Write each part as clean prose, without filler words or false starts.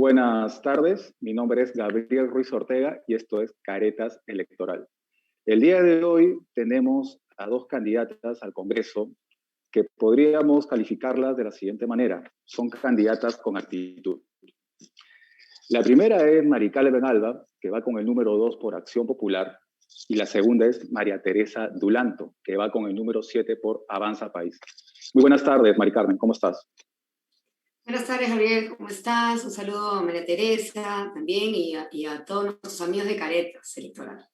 buenas tardes, mi nombre es Gabriel Ruiz Ortega y esto es Caretas Electoral. El día de hoy tenemos a dos candidatas al Congreso que podríamos calificarlas de la siguiente manera. Son candidatas con actitud. La primera es Maricale Benalba, que va con el número 2 por Acción Popular, y la segunda es María Teresa Dulanto, que va con el número 7 por Avanza País. Muy buenas tardes, Mari Carmen, ¿cómo estás? Buenas tardes, Gabriel, ¿cómo estás? Un saludo a María Teresa también y a todos nuestros amigos de Caretas Electoral.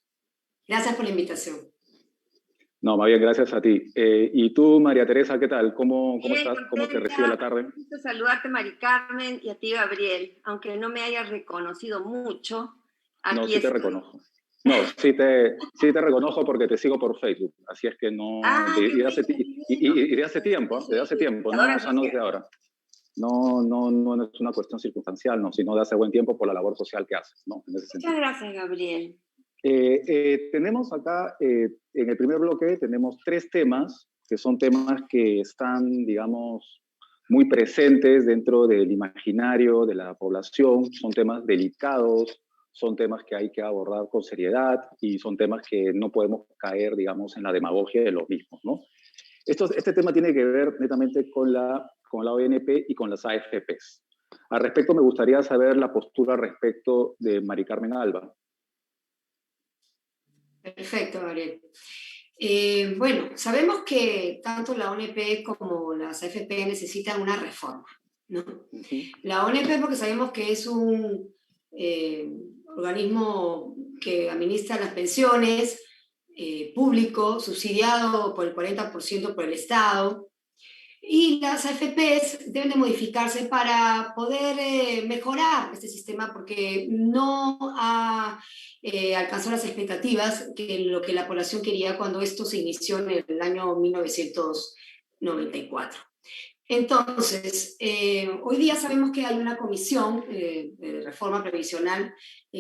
Gracias por la invitación. No, más bien, gracias a ti. Y tú, María Teresa, ¿qué tal? ¿Cómo Bien, estás? ¿Cómo te recibe la tarde? Un gusto saludarte, Mari Carmen, y a ti, Gabriel. Aunque no me hayas reconocido mucho, aquí no, sí estoy. te reconozco. No, sí te reconozco porque te sigo por Facebook. Así es que no... y de hace tiempo, no, o sea, no desde ahora. No es una cuestión circunstancial, no, sino de hace buen tiempo por la labor social que haces, ¿no? En ese sentido. Muchas gracias, Gabriel. Tenemos acá, en el primer bloque, tenemos 3 temas, que son temas que están, digamos, muy presentes dentro del imaginario de la población, son temas delicados, son temas que hay que abordar con seriedad y son temas que no podemos caer, digamos, en la demagogia de los mismos, ¿no? Este tema tiene que ver netamente con la ONP y con las AFPs. Al respecto, me gustaría saber la postura respecto de Mari Carmen Alba. Perfecto, Gabriel. Bueno, sabemos que tanto la ONP como las AFP necesitan una reforma, ¿no? La ONP porque sabemos que es un organismo que administra las pensiones, público, subsidiado por el 40% por el Estado, y las AFPs deben de modificarse para poder mejorar este sistema porque no ha alcanzado las expectativas que lo que la población quería cuando esto se inició en el año 1994. Entonces, hoy día sabemos que hay una comisión de reforma previsional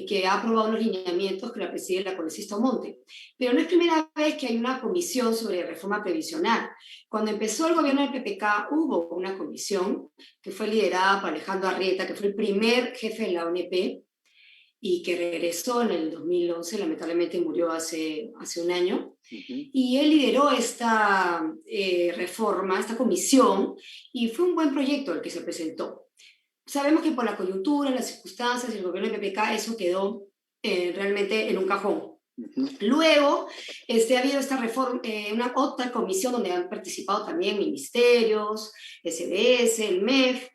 que ha aprobado unos lineamientos que la preside la congresista Omonte. Pero no es primera vez que hay una comisión sobre reforma previsional. Cuando empezó el gobierno del PPK hubo una comisión que fue liderada por Alejandro Arrieta, que fue el primer jefe de la ONP y que regresó en el 2011, lamentablemente murió hace un año. Y él lideró esta reforma, esta comisión, y fue un buen proyecto el que se presentó. Sabemos que por la coyuntura, las circunstancias, el gobierno de PPK, eso quedó realmente en un cajón. Luego, ha habido esta reforma, una otra comisión donde han participado también ministerios, SBS, el MEF,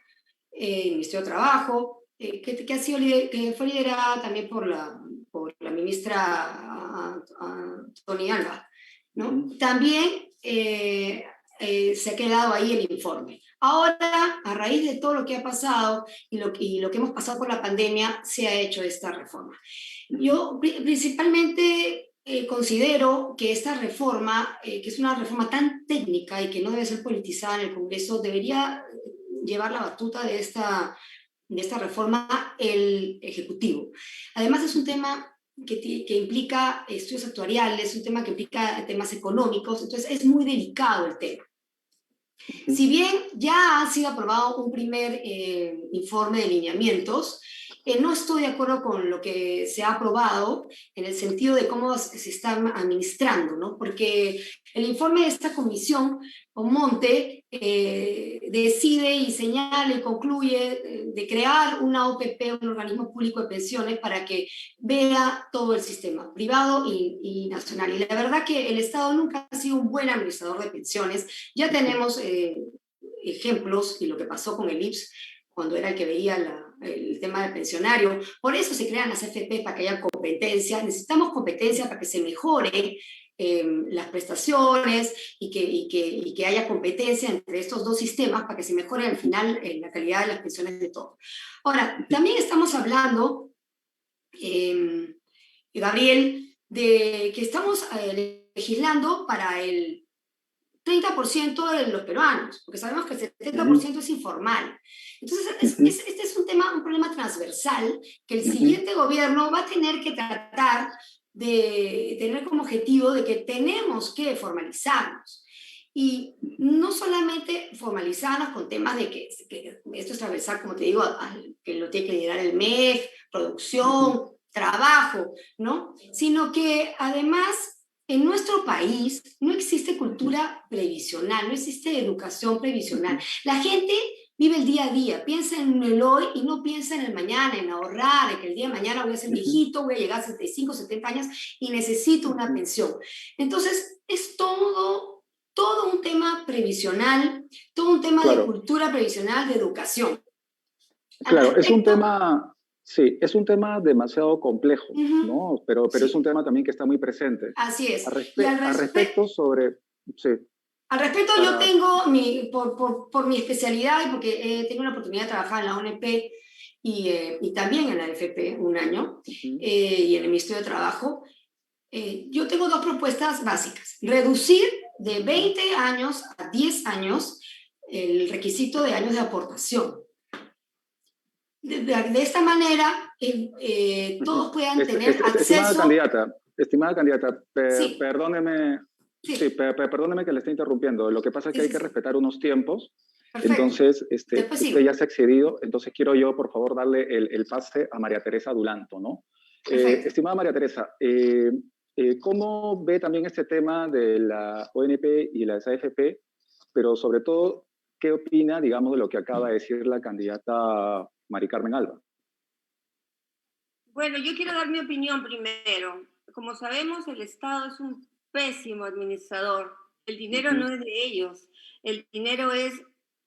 el Ministerio de Trabajo, que fue liderada también por la ministra Tony Alba, ¿no? También se ha quedado ahí el informe. Ahora, a raíz de todo lo que ha pasado y lo que hemos pasado por la pandemia, se ha hecho esta reforma. Yo principalmente considero que esta reforma, que es una reforma tan técnica y que no debe ser politizada en el Congreso, debería llevar la batuta de esta reforma el Ejecutivo. Además es un tema que implica estudios actuariales, un tema que implica temas económicos, entonces es muy delicado el tema. Si bien ya ha sido aprobado un primer informe de lineamientos, no estoy de acuerdo con lo que se ha aprobado en el sentido de cómo se está administrando, ¿no? Porque el informe de esta comisión, Omonte, decide y señala y concluye de crear una OPP, un organismo público de pensiones, para que vea todo el sistema privado y nacional. Y la verdad que el Estado nunca ha sido un buen administrador de pensiones. Ya tenemos ejemplos, y lo que pasó con el IPS, cuando era el que veía el tema del pensionario. Por eso se crean las AFP, para que haya competencia. Necesitamos competencia para que se mejore las prestaciones y que haya competencia entre estos dos sistemas para que se mejore al final la calidad de las pensiones de todos. Ahora, también estamos hablando, Gabriel, de que estamos legislando para el 30% de los peruanos, porque sabemos que el 70% es informal. Entonces, este es un problema transversal que el siguiente gobierno va a tener que tratar de tener como objetivo de que tenemos que formalizarnos. y no solamente formalizarnos con temas de que esto es transversal, como te digo, que lo tiene que liderar el MEF, producción, trabajo, ¿no? Sino que además en nuestro país no existe cultura previsional, no existe educación previsional. La gente vive el día a día, piensa en el hoy y no piensa en el mañana, en ahorrar, en que el día de mañana voy a ser viejito, voy a llegar a 65, 70 años y necesito una pensión. Entonces, es todo un tema previsional, todo un tema de cultura previsional, de educación. Claro, es un tema, sí, es un tema demasiado complejo, ¿no? Pero sí. Es un tema también que está muy presente. Así es. Al respecto sobre... Sí. Al respecto, yo tengo, por mi especialidad y porque he tenido la oportunidad de trabajar en la ONP y también en la AFP un año, y en el Ministerio de Trabajo, yo tengo dos propuestas básicas. Reducir de 20 años a 10 años el requisito de años de aportación. De esta manera, todos puedan tener acceso... Estimada candidata, sí. Perdóneme, sí. Perdóneme que le esté interrumpiendo. Lo que pasa es que hay que respetar unos tiempos. Perfecto. Entonces, usted ya se ha excedido, entonces quiero yo, por favor, darle el pase a María Teresa Dulanto, ¿no? Estimada María Teresa, ¿cómo ve también este tema de la ONP y la AFP? Pero sobre todo, ¿qué opina, digamos, de lo que acaba de decir la candidata Mari Carmen Alba? Bueno, yo quiero dar mi opinión primero. Como sabemos, el Estado es un pésimo administrador. El dinero no es de ellos. El dinero es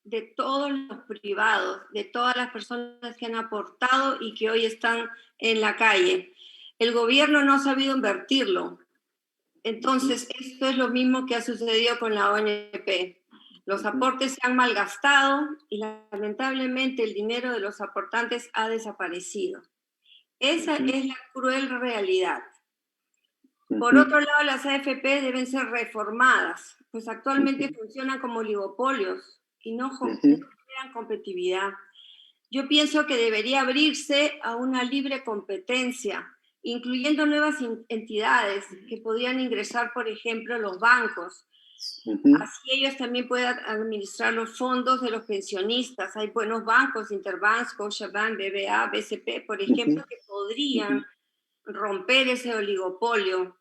de todos los privados, de todas las personas que han aportado y que hoy están en la calle. El gobierno no ha sabido invertirlo. Entonces, esto es lo mismo que ha sucedido con la ONP. Los aportes se han malgastado y lamentablemente el dinero de los aportantes ha desaparecido. Esa es la cruel realidad. Por otro lado, las AFP deben ser reformadas, pues actualmente funcionan como oligopolios y no generan competitividad. Yo pienso que debería abrirse a una libre competencia, incluyendo nuevas entidades que podrían ingresar, por ejemplo, los bancos. Así ellos también puedan administrar los fondos de los pensionistas. Hay buenos bancos, Interbank, Scotiabank, BBA, BCP, por ejemplo, que podrían romper ese oligopolio.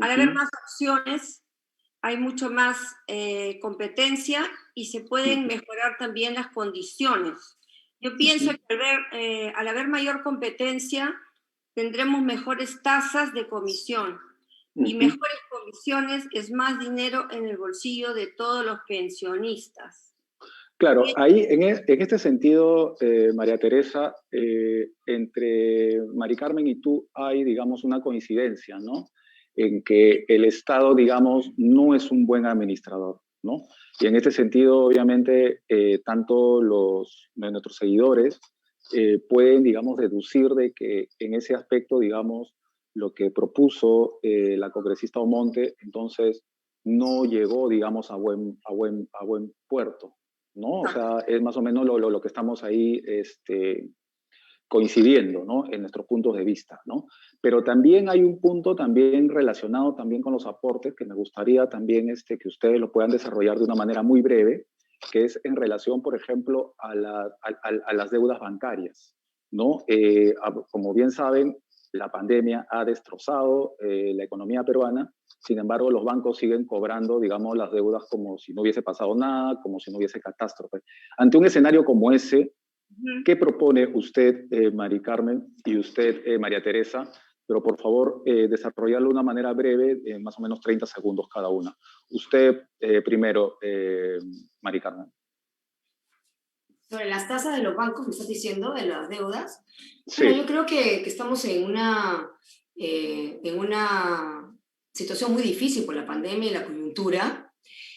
Al haber más opciones, hay mucho más competencia y se pueden mejorar también las condiciones. Yo pienso que al haber mayor competencia, tendremos mejores tasas de comisión. Y mejores comisiones es más dinero en el bolsillo de todos los pensionistas. Claro, ahí en este sentido, María Teresa, entre Mari Carmen y tú hay, digamos, una coincidencia, ¿no? En que el Estado, digamos, no es un buen administrador, ¿no? Y en este sentido, obviamente, tanto nuestros seguidores pueden, digamos, deducir de que en ese aspecto, digamos, lo que propuso la congresista Omonte, entonces, no llegó, digamos, a buen puerto, ¿no? O sea, es más o menos lo que estamos ahí coincidiendo, ¿no? En nuestros puntos de vista, ¿no? Pero también hay un punto también relacionado también con los aportes que me gustaría también que ustedes lo puedan desarrollar de una manera muy breve, que es en relación, por ejemplo, a las deudas bancarias, ¿no? Como bien saben, la pandemia ha destrozado la economía peruana. Sin embargo, los bancos siguen cobrando, digamos, las deudas como si no hubiese pasado nada, como si no hubiese catástrofe. Ante un escenario como ese, ¿qué propone usted, Mari Carmen, y usted, María Teresa? Pero por favor, desarrollarlo de una manera breve, más o menos 30 segundos cada una. Usted primero, Mari Carmen. Sobre las tasas de los bancos, me estás diciendo, de las deudas. Sí. Bueno, yo creo que estamos en una situación muy difícil por la pandemia y la coyuntura,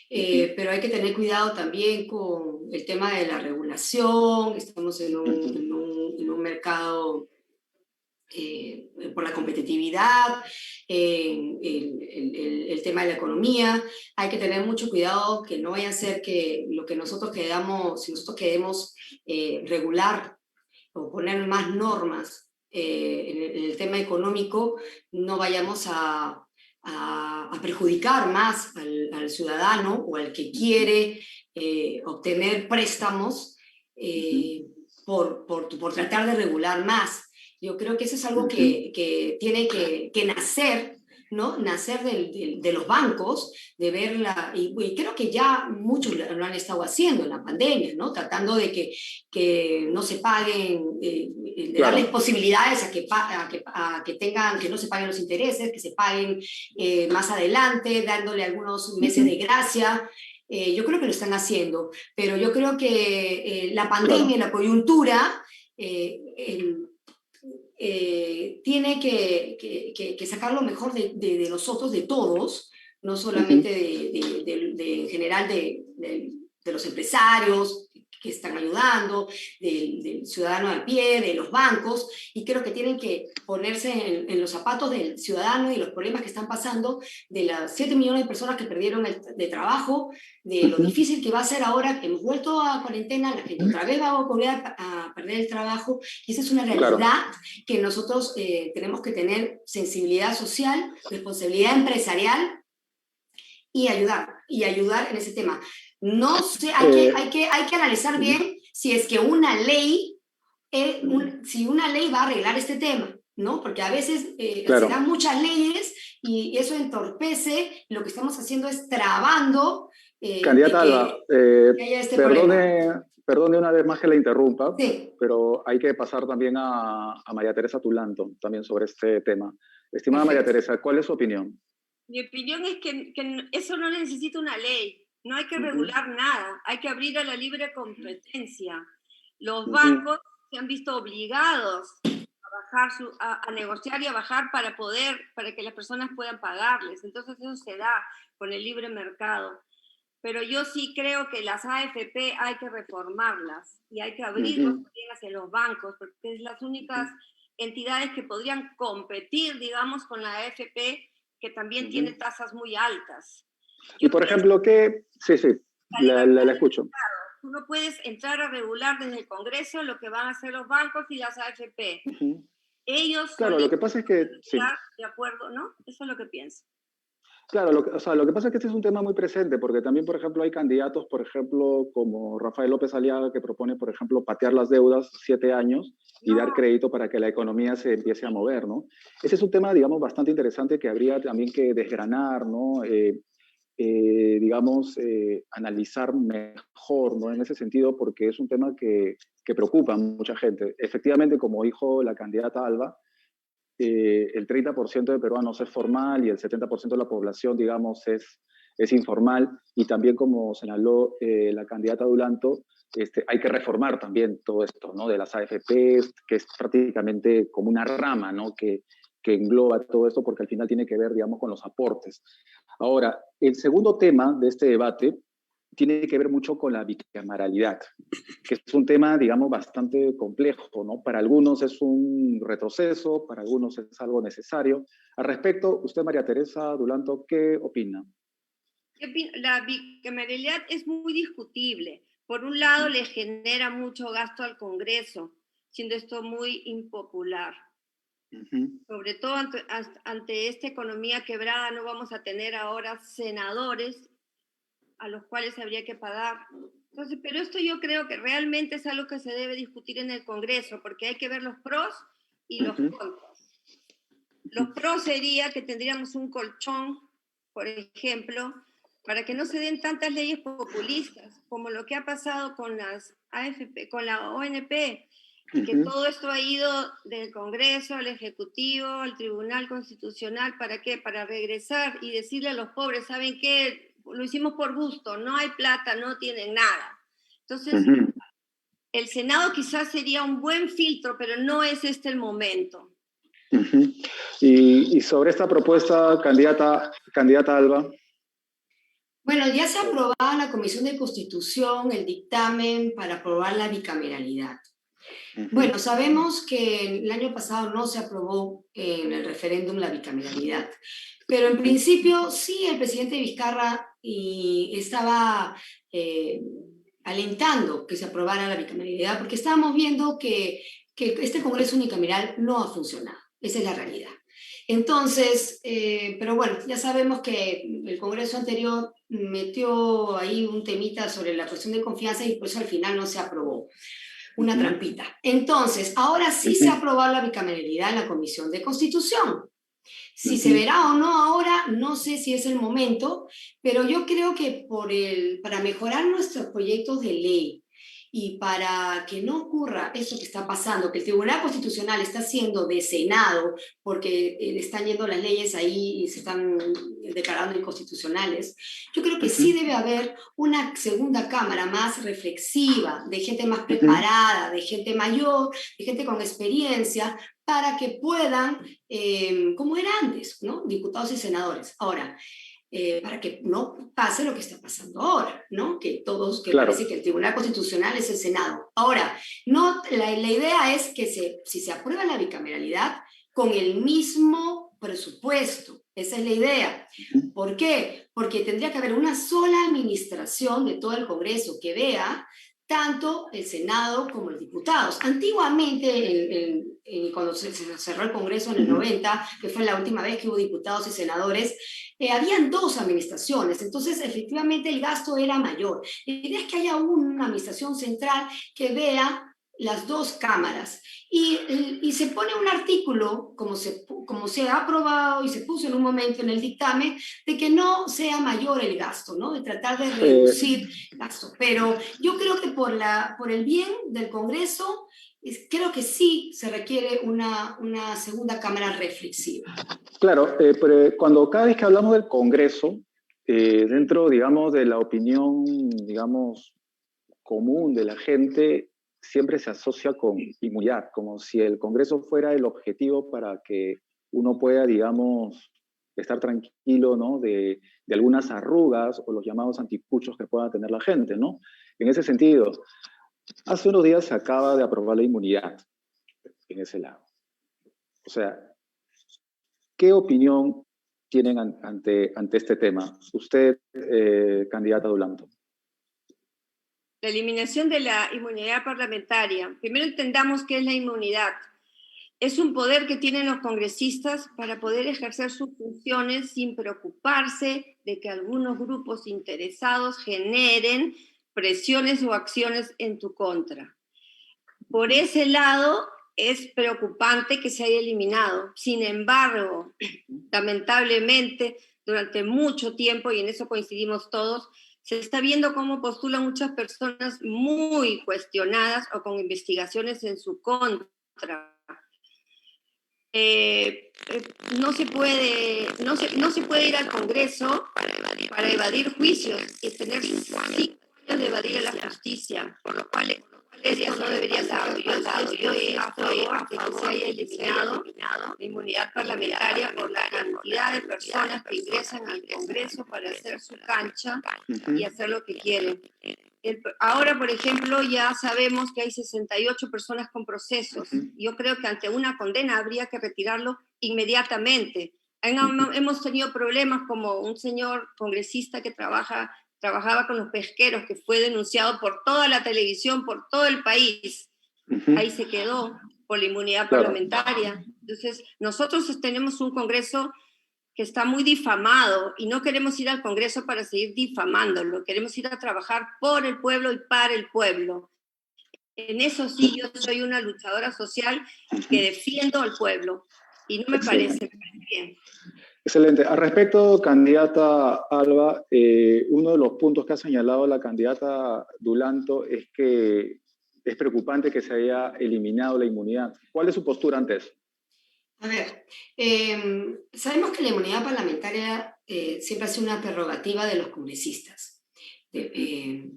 pero hay que tener cuidado también con el tema de la regulación. Estamos en un mercado por la competitividad, el tema de la economía. Hay que tener mucho cuidado que no vaya a ser que lo que nosotros queremos, si nosotros queremos regular o poner más normas en el tema económico, no vayamos a a perjudicar más al ciudadano o al que quiere obtener préstamos por tratar de regular más. Yo creo que eso es algo que tiene que nacer, ¿no? Nacer de los bancos, de verla, y creo que ya muchos lo han estado haciendo en la pandemia, ¿no? Tratando de que no se paguen, de darles posibilidades a que tengan, que no se paguen los intereses, que se paguen más adelante, dándole algunos meses de gracia. Yo creo que lo están haciendo, pero yo creo que la pandemia, la coyuntura, tiene que sacar lo mejor de nosotros, de todos, no solamente en general de los empresarios que están ayudando, del ciudadano al pie, de los bancos, y creo que tienen que ponerse en los zapatos del ciudadano y los problemas que están pasando, de las 7 millones de personas que perdieron de trabajo, de lo difícil que va a ser ahora que hemos vuelto a cuarentena, la gente otra vez va a volver a perder el trabajo, y esa es una realidad que nosotros tenemos que tener sensibilidad social, responsabilidad empresarial y ayudar en ese tema. No sé, hay que analizar bien si es que una ley, si una ley va a arreglar este tema, ¿no? Porque a veces se dan muchas leyes y eso entorpece, lo que estamos haciendo es trabando. Candidata Alba, problema. Perdone una vez más que la interrumpa, pero hay que pasar también a María Teresa Tulanto, también sobre este tema. Estimada María Teresa, ¿cuál es su opinión? Mi opinión es que eso no necesita una ley. No hay que regular nada, hay que abrir a la libre competencia. Los bancos se han visto obligados a negociar y a bajar para que las personas puedan pagarles. Entonces eso se da con el libre mercado. Pero yo sí creo que las AFP hay que reformarlas y hay que abrirlas también hacia los bancos, porque es las únicas entidades que podrían competir, digamos, con la AFP, que también tiene tasas muy altas. Y por ejemplo, ¿qué? Sí, la escucho. Tú no puedes entrar a regular desde el Congreso lo que van a hacer los bancos y las AFP. Ellos... Claro, lo que pasa es que... Sí. De acuerdo, ¿no? Eso es lo que pienso. Claro, lo que pasa es que este es un tema muy presente, porque también, por ejemplo, hay candidatos, por ejemplo, como Rafael López Aliaga, que propone, por ejemplo, patear las deudas 7 años y dar crédito para que la economía se empiece a mover, ¿no? Ese es un tema, digamos, bastante interesante que habría también que desgranar, ¿no? Analizar mejor, ¿no? En ese sentido, porque es un tema que preocupa a mucha gente. Efectivamente, como dijo la candidata Alba, el 30% de peruanos es formal y el 70% de la población, digamos, es informal. Y también, como señaló la candidata Dulanto, hay que reformar también todo esto, ¿no? De las AFPs, que es prácticamente como una rama, ¿no? Que engloba todo esto, porque al final tiene que ver, digamos, con los aportes. Ahora, el segundo tema de este debate tiene que ver mucho con la bicameralidad, que es un tema, digamos, bastante complejo, ¿no? Para algunos es un retroceso, para algunos es algo necesario. Al respecto, usted, María Teresa Dulanto, ¿qué opina? La bicameralidad es muy discutible. Por un lado, le genera mucho gasto al Congreso, siendo esto muy impopular. Sobre todo ante esta economía quebrada, no vamos a tener ahora senadores a los cuales habría que pagar. Entonces, pero esto yo creo que realmente es algo que se debe discutir en el Congreso, porque hay que ver los pros y los contras. Los pros sería que tendríamos un colchón, por ejemplo, para que no se den tantas leyes populistas, como lo que ha pasado con las AFP, con la ONP, y que todo esto ha ido del Congreso al Ejecutivo, al Tribunal Constitucional. ¿Para qué? Para regresar y decirle a los pobres, ¿saben qué? Lo hicimos por gusto, no hay plata, no tienen nada. Entonces, el Senado quizás sería un buen filtro, pero no es este el momento. Y sobre esta propuesta, candidata Alba. Bueno, ya se ha aprobado en la Comisión de Constitución el dictamen para aprobar la bicameralidad. Bueno, sabemos que el año pasado no se aprobó en el referéndum la bicameralidad, pero en principio sí el presidente Vizcarra estaba alentando que se aprobara la bicameralidad, porque estábamos viendo que este Congreso unicameral no ha funcionado, esa es la realidad. Entonces, pero bueno, ya sabemos que el Congreso anterior metió ahí un temita sobre la cuestión de confianza y por eso al final no se aprobó. Una trampita. Entonces, ahora sí se ha aprobado la bicameralidad en la Comisión de Constitución. Si se verá o no ahora, no sé si es el momento, pero yo creo que para mejorar nuestros proyectos de ley y para que no ocurra eso que está pasando, que el Tribunal Constitucional está siendo de Senado, porque están yendo las leyes ahí y se están declarando inconstitucionales, yo creo que sí debe haber una segunda cámara más reflexiva, de gente más preparada, de gente mayor, de gente con experiencia, para que puedan, como era antes, ¿no? Diputados y senadores. Ahora, para que no pase lo que está pasando ahora, ¿no? Que parece que el Tribunal Constitucional es el Senado. Ahora, no, la idea es que si se aprueba la bicameralidad, con el mismo presupuesto. Esa es la idea. ¿Por qué? Porque tendría que haber una sola administración de todo el Congreso que vea tanto el Senado como los diputados. Antiguamente, cuando se cerró el Congreso en el 90, que fue la última vez que hubo diputados y senadores, habían dos administraciones, entonces efectivamente el gasto era mayor. La idea es que haya una administración central que vea las dos cámaras y se pone un artículo, como se ha aprobado y se puso en un momento en el dictamen, de que no sea mayor el gasto, ¿no? De tratar de reducir gasto. Pero yo creo que por el bien del Congreso, creo que sí se requiere una segunda cámara reflexiva. Claro, pero cada vez que hablamos del Congreso, dentro, digamos, de la opinión, digamos, común de la gente, siempre se asocia con inmunidad, como si el Congreso fuera el objetivo para que uno pueda, digamos, estar tranquilo, ¿no? de algunas arrugas o los llamados anticuchos que pueda tener la gente, ¿no? En ese sentido, hace unos días se acaba de aprobar la inmunidad en ese lado. O sea, ¿qué opinión tienen ante este tema? Usted, candidata Dulanto. La eliminación de la inmunidad parlamentaria. Primero entendamos qué es la inmunidad. Es un poder que tienen los congresistas para poder ejercer sus funciones sin preocuparse de que algunos grupos interesados generen presiones o acciones en tu contra. Por ese lado, es preocupante que se haya eliminado. Sin embargo, lamentablemente, durante mucho tiempo, y en eso coincidimos todos, se está viendo cómo postulan muchas personas muy cuestionadas o con investigaciones en su contra. No se puede ir al Congreso para evadir juicios y tener 5 años de evadir a la justicia, por lo cual eso no debería ser. Yo estoy a favor de que se haya eliminado la inmunidad parlamentaria por la cantidad de personas que ingresan al Congreso para hacer su cancha y hacer lo que quieren. Ahora, por ejemplo, ya sabemos que hay 68 personas con procesos. Yo creo que ante una condena habría que retirarlo inmediatamente. Hemos tenido problemas como un señor congresista que trabajaba con los pesqueros, que fue denunciado por toda la televisión, por todo el país. Ahí se quedó por la inmunidad parlamentaria. Entonces, nosotros tenemos un Congreso que está muy difamado y no queremos ir al Congreso para seguir difamándolo, queremos ir a trabajar por el pueblo y para el pueblo. En eso sí, yo soy una luchadora social que defiendo al pueblo y no me parece bien. Excelente. Al respecto, candidata Alba, uno de los puntos que ha señalado la candidata Dulanto es que es preocupante que se haya eliminado la inmunidad. ¿Cuál es su postura ante eso? A ver, sabemos que la inmunidad parlamentaria siempre ha sido una prerrogativa de los congresistas.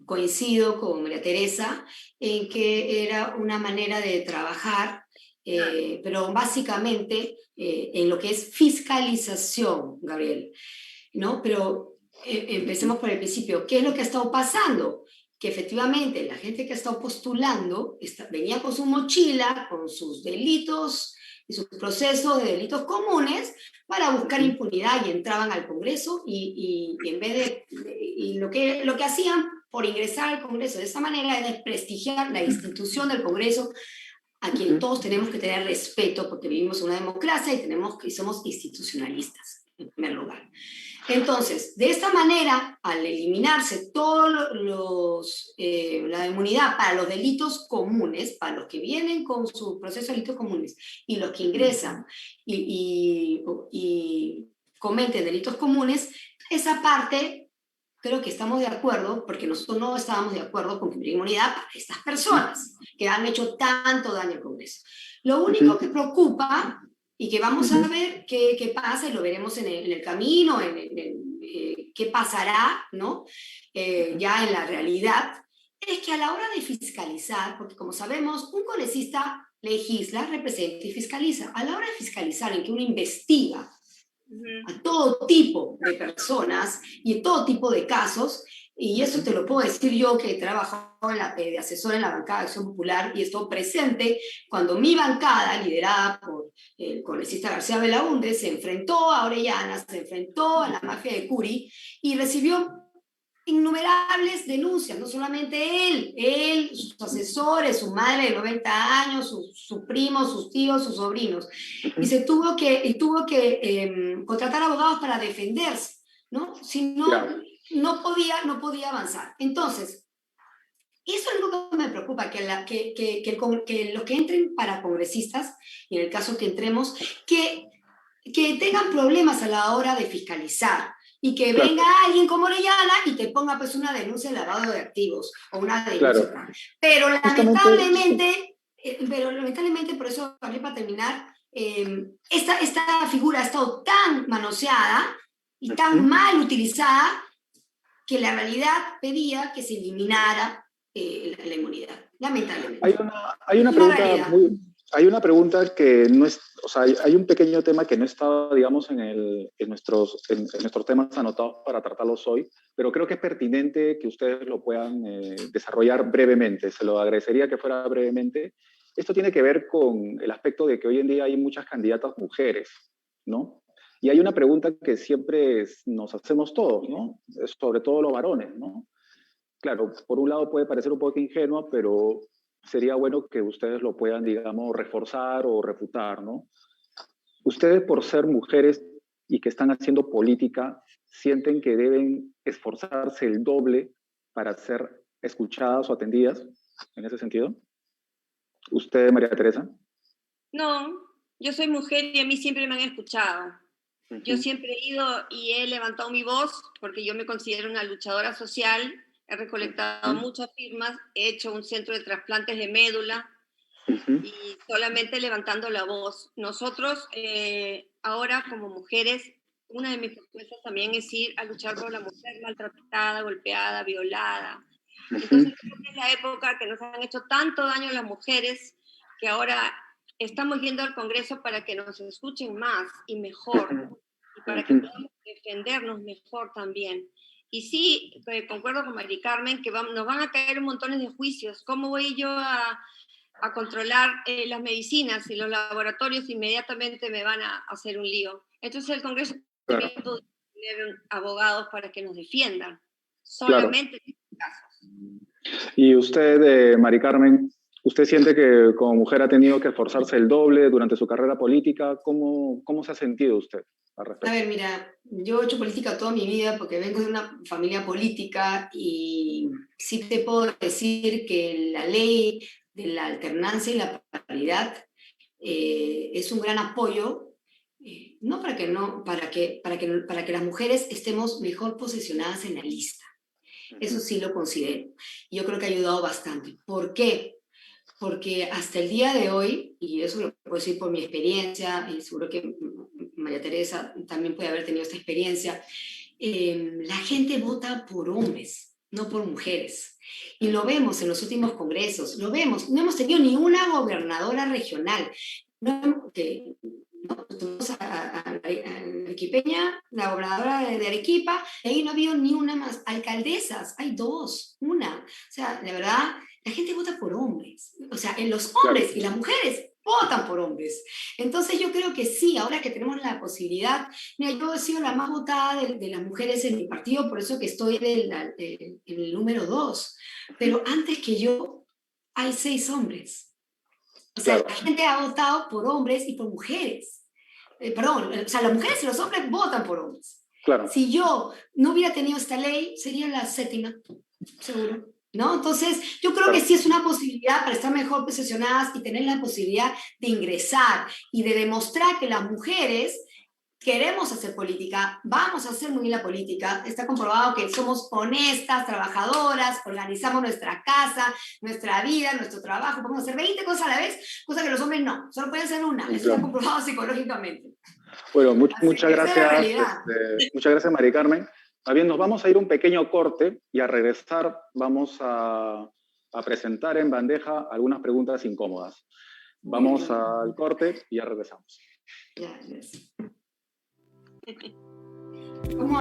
Coincido con María Teresa en que era una manera de trabajar, pero básicamente en lo que es fiscalización, Gabriel, ¿no? Pero empecemos por el principio. ¿Qué es lo que ha estado pasando? Que efectivamente la gente que ha estado postulando venía con su mochila, con sus delitos y sus procesos de delitos comunes para buscar impunidad y entraban al Congreso y en vez de lo que hacían por ingresar al Congreso de esa manera es desprestigiar la institución del Congreso a quien todos tenemos que tener respeto, porque vivimos en una democracia y somos institucionalistas, en primer lugar. Entonces, de esta manera, al eliminarse la inmunidad para los delitos comunes, para los que vienen con su proceso de delitos comunes, y los que ingresan y cometen delitos comunes, esa parte creo que estamos de acuerdo, porque nosotros no estábamos de acuerdo con cumplir inmunidad para estas personas que han hecho tanto daño al Congreso. Lo único que preocupa, y que vamos a ver qué pasa, y lo veremos en el camino, qué pasará, ¿no? Ya en la realidad, es que a la hora de fiscalizar, porque como sabemos, un congresista legisla, representa y fiscaliza. A la hora de fiscalizar, en que uno investiga a todo tipo de personas y todo tipo de casos, y eso te lo puedo decir yo, que he trabajado de asesor en la bancada de Acción Popular y estuve presente cuando mi bancada, liderada por el congresista García Belaúnde, se enfrentó a Orellana, se enfrentó a la mafia de Curi y recibió innumerables denuncias, no solamente él, sus asesores, su madre de 90 años, su primo, sus tíos, sus sobrinos. Y tuvo que contratar abogados para defenderse, ¿no? Si no, no podía avanzar. Entonces, eso es lo que me preocupa, que los que entren para congresistas, y en el caso que entremos, que tengan problemas a la hora de fiscalizar, y que venga alguien como Orellana y te ponga pues una denuncia de lavado de activos o una denuncia. Pero lamentablemente, por eso, para terminar, esta figura ha estado tan manoseada y tan mal utilizada que la realidad pedía que se eliminara la inmunidad, lamentablemente. Hay una pregunta que no es, o sea, hay un pequeño tema que no estaba, digamos, en nuestros temas anotados para tratarlos hoy, pero creo que es pertinente que ustedes lo puedan desarrollar brevemente. Se lo agradecería que fuera brevemente. Esto tiene que ver con el aspecto de que hoy en día hay muchas candidatas mujeres, ¿no? Y hay una pregunta que siempre nos hacemos todos, ¿no? Sobre todo los varones, ¿no? Claro, por un lado puede parecer un poco ingenua, pero sería bueno que ustedes lo puedan, digamos, reforzar o refutar, ¿no? Ustedes, por ser mujeres y que están haciendo política, ¿sienten que deben esforzarse el doble para ser escuchadas o atendidas en ese sentido? ¿Usted, María Teresa? No, yo soy mujer y a mí siempre me han escuchado. Yo siempre he ido y he levantado mi voz porque yo me considero una luchadora social. He recolectado muchas firmas, he hecho un centro de trasplantes de médula y solamente levantando la voz. Nosotros ahora como mujeres, una de mis propuestas también es ir a luchar por la mujer maltratada, golpeada, violada. Entonces creo que es la época que nos han hecho tanto daño a las mujeres que ahora estamos yendo al Congreso para que nos escuchen más y mejor y para que podamos defendernos mejor también. Y sí, concuerdo con Mari Carmen que nos van a caer montones de juicios. ¿Cómo voy yo a controlar las medicinas y los laboratorios? Inmediatamente me van a hacer un lío. Entonces el Congreso también puede tener abogados para que nos defiendan, solamente en estos casos. Y usted, Mari Carmen, ¿usted siente que como mujer ha tenido que esforzarse el doble durante su carrera política? ¿Cómo se ha sentido usted al respecto? A ver, mira, yo he hecho política toda mi vida porque vengo de una familia política y sí te puedo decir que la ley de la alternancia y la paridad es un gran apoyo, no para que las mujeres estemos mejor posicionadas en la lista. Eso sí lo considero. Yo creo que ha ayudado bastante. ¿Por qué? Porque hasta el día de hoy, y eso lo puedo decir por mi experiencia, y seguro que María Teresa también puede haber tenido esta experiencia, la gente vota por hombres, no por mujeres. Y lo vemos en los últimos congresos, lo vemos. No hemos tenido ni una gobernadora regional. Tuvimos a Arequipeña, la gobernadora de Arequipa, y ahí no ha habido ni una más. Alcaldesas, hay dos, una. O sea, la verdad, la gente vota por hombres. O sea, los hombres y las mujeres votan por hombres. Entonces yo creo que sí, ahora que tenemos la posibilidad, mira, yo he sido la más votada de las mujeres en mi partido, por eso que estoy en el número 2. Pero antes que yo, hay 6 hombres. O sea, Claro. la gente ha votado por hombres y por mujeres. Perdón, o sea, las mujeres y los hombres votan por hombres. Claro. Si yo no hubiera tenido esta ley, sería la séptima, seguro. ¿No? Entonces, yo creo que sí es una posibilidad para estar mejor posicionadas y tener la posibilidad de ingresar y de demostrar que las mujeres queremos hacer política, vamos a hacer muy bien la política. Está comprobado que somos honestas, trabajadoras, organizamos nuestra casa, nuestra vida, nuestro trabajo. Podemos hacer 20 cosas a la vez, cosa que los hombres no. Solo pueden hacer una. Eso está comprobado psicológicamente. Bueno, muchas gracias, muchas gracias, Mari Carmen. Bien, nos vamos a ir un pequeño corte y al regresar vamos a presentar en bandeja algunas preguntas incómodas. Vamos al corte y ya regresamos. Ya, yes. ¿Cómo?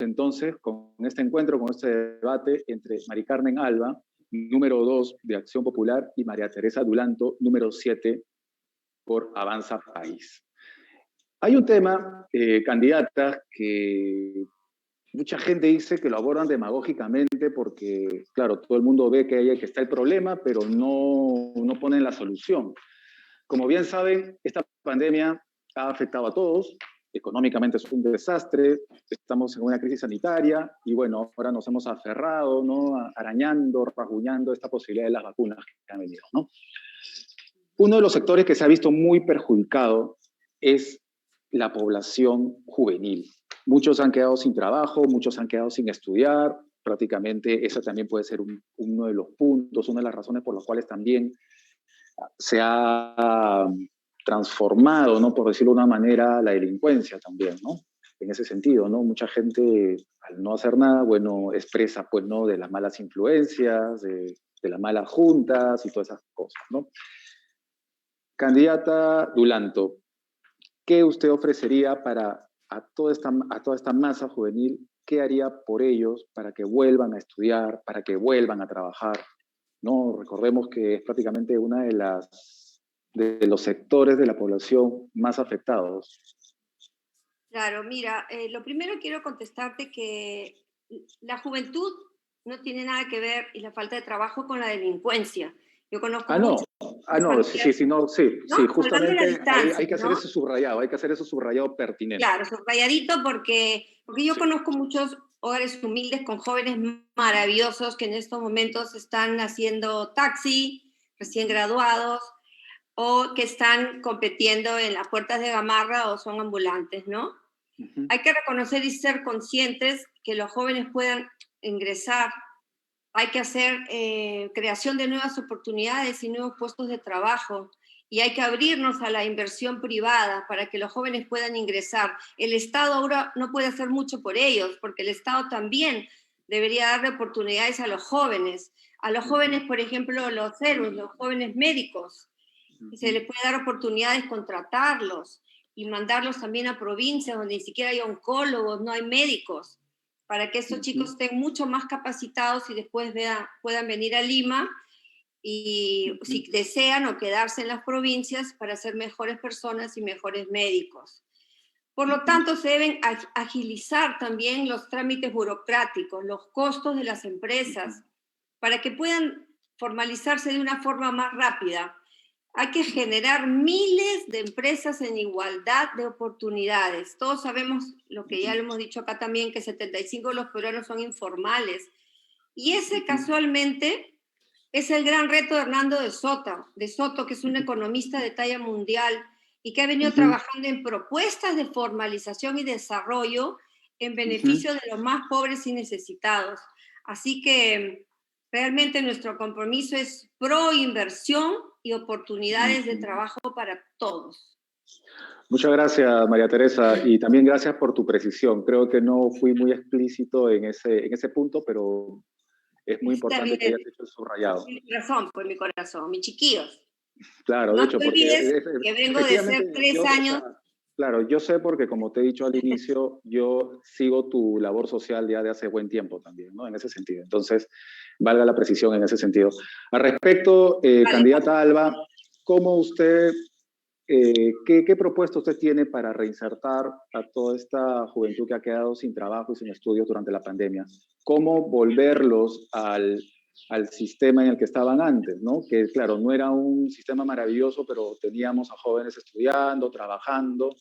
Entonces, con este encuentro, con este debate entre Mari Carmen Alba, número 2 de Acción Popular, y María Teresa Dulanto, número 7 por Avanza País. Hay un tema, candidatas, que mucha gente dice que lo abordan demagógicamente porque, claro, todo el mundo ve que está el problema, pero no ponen la solución. Como bien saben, esta pandemia ha afectado a todos. Económicamente es un desastre, estamos en una crisis sanitaria y bueno, ahora nos hemos aferrado, ¿no? Arañando, rasguñando esta posibilidad de las vacunas que han venido, ¿no? Uno de los sectores que se ha visto muy perjudicado es la población juvenil. Muchos han quedado sin trabajo, muchos han quedado sin estudiar. Prácticamente eso también puede ser uno de los puntos, una de las razones por las cuales también se ha transformado, ¿no? Por decirlo de una manera, la delincuencia también, ¿no? En ese sentido, ¿no? Mucha gente, al no hacer nada, bueno, expresa, pues, ¿no? De las malas influencias, de las malas juntas y todas esas cosas, ¿no? Candidata Dulanto, ¿qué usted ofrecería para a toda esta masa juvenil? ¿Qué haría por ellos para que vuelvan a estudiar, para que vuelvan a trabajar? ¿No? Recordemos que es prácticamente uno de los sectores de la población más afectados. Claro, mira, lo primero quiero contestarte que la juventud no tiene nada que ver y la falta de trabajo con la delincuencia. Yo conozco mucho. Sí, justamente hay que hacer ¿no? eso subrayado, hay que hacer eso subrayado pertinente. Claro, subrayadito porque yo conozco muchos hogares humildes con jóvenes maravillosos que en estos momentos están haciendo taxi, recién graduados, o que están compitiendo en las puertas de Gamarra o son ambulantes, ¿no? Uh-huh. Hay que reconocer y ser conscientes que los jóvenes puedan ingresar. Hay que hacer creación de nuevas oportunidades y nuevos puestos de trabajo. Y hay que abrirnos a la inversión privada para que los jóvenes puedan ingresar. El Estado ahora no puede hacer mucho por ellos, porque el Estado también debería darle oportunidades a los jóvenes. A los jóvenes, por ejemplo, los héroes, los jóvenes médicos. Y se les puede dar oportunidades, contratarlos y mandarlos también a provincias donde ni siquiera hay oncólogos, no hay médicos, para que estos chicos estén mucho más capacitados y después puedan venir a Lima y si desean o quedarse en las provincias para ser mejores personas y mejores médicos. Por lo tanto, se deben agilizar también los trámites burocráticos, los costos de las empresas, para que puedan formalizarse de una forma más rápida. Hay que generar miles de empresas en igualdad de oportunidades. Todos sabemos lo que ya lo hemos dicho acá también, que 75 de los peruanos son informales. Y ese casualmente es el gran reto de Hernando de Soto, que es un economista de talla mundial y que ha venido trabajando en propuestas de formalización y desarrollo en beneficio de los más pobres y necesitados. Así que realmente nuestro compromiso es pro inversión y oportunidades de trabajo para todos. Muchas gracias, María Teresa, y también gracias por tu precisión. Creo que no fui muy explícito en ese punto, pero es muy importante que hayas hecho el subrayado. Mi corazón, mis chiquillos. Claro, No de hecho, te olvides que vengo de ser 3 años. Claro, yo sé porque, como te he dicho al inicio, yo sigo tu labor social ya de hace buen tiempo también, ¿no? En ese sentido. Entonces, valga la precisión en ese sentido. Al respecto, candidata Alba, ¿cómo usted, qué propuesta usted tiene para reinsertar a toda esta juventud que ha quedado sin trabajo y sin estudios durante la pandemia? ¿Cómo volverlos al sistema en el que estaban antes, ¿no? Que, claro, no era un sistema maravilloso, pero teníamos a jóvenes estudiando, trabajando,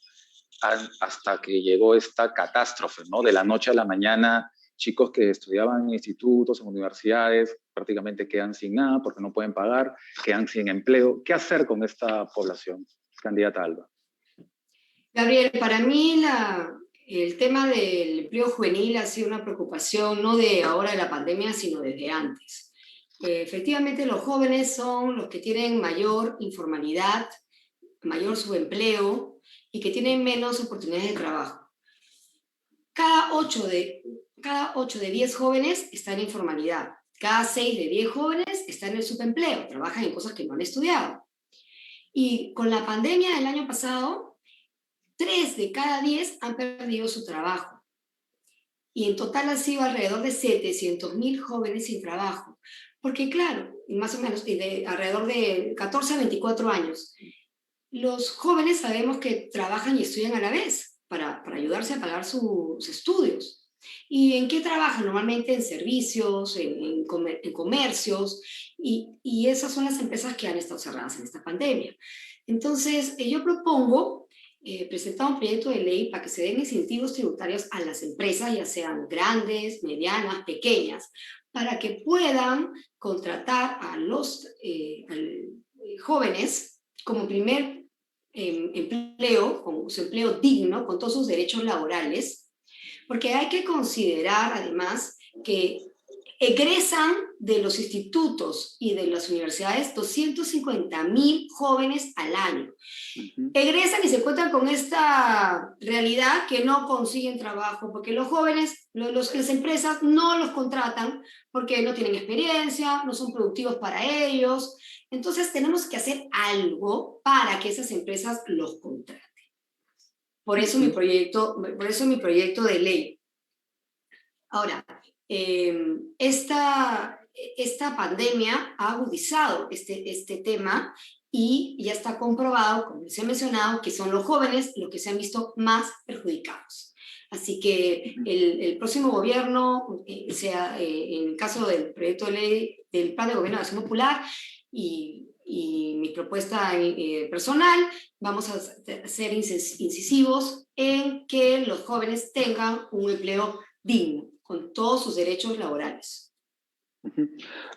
hasta que llegó esta catástrofe, ¿no? De la noche a la mañana, chicos que estudiaban en institutos, en universidades, prácticamente quedan sin nada porque no pueden pagar, quedan sin empleo. ¿Qué hacer con esta población? Candidata Alba. Gabriel, para mí el tema del empleo juvenil ha sido una preocupación no de ahora de la pandemia, sino desde antes. Efectivamente, los jóvenes son los que tienen mayor informalidad, mayor subempleo y que tienen menos oportunidades de trabajo. Cada 8 de 10 jóvenes están en informalidad. Cada 6 de 10 jóvenes están en el subempleo, trabajan en cosas que no han estudiado. Y con la pandemia del año pasado, 3 de cada 10 han perdido su trabajo. Y en total ha sido alrededor de 700.000 jóvenes sin trabajo. Porque claro, más o menos alrededor de 14 a 24 años. Los jóvenes sabemos que trabajan y estudian a la vez para ayudarse a pagar sus estudios. ¿Y en qué trabajan? Normalmente en servicios, en comercios, y esas son las empresas que han estado cerradas en esta pandemia. Entonces, yo propongo presentar un proyecto de ley para que se den incentivos tributarios a las empresas, ya sean grandes, medianas, pequeñas, para que puedan contratar a los jóvenes como primer empleo, con su empleo digno, con todos sus derechos laborales, porque hay que considerar además que egresan de los institutos y de las universidades 250.000 jóvenes al año. Egresan y se encuentran con esta realidad que no consiguen trabajo, porque los jóvenes, las empresas no los contratan porque no tienen experiencia, no son productivos para ellos. Entonces tenemos que hacer algo para que esas empresas los contraten. Por eso mi proyecto de ley. Ahora, esta pandemia ha agudizado este tema y ya está comprobado, como les he mencionado, que son los jóvenes los que se han visto más perjudicados. Así que el próximo gobierno, en el caso del proyecto de ley del Plan de Gobierno de Acción Popular y mi propuesta personal, vamos a ser incisivos en que los jóvenes tengan un empleo digno, con todos sus derechos laborales.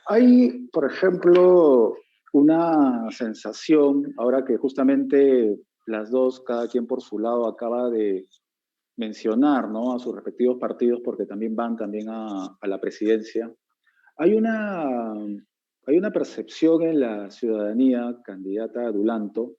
Hay, por ejemplo, una sensación, ahora que justamente las dos, cada quien por su lado, acaba de mencionar, ¿no?, a sus respectivos partidos, porque también van también a la presidencia. Hay una percepción en la ciudadanía, candidata Dulanto,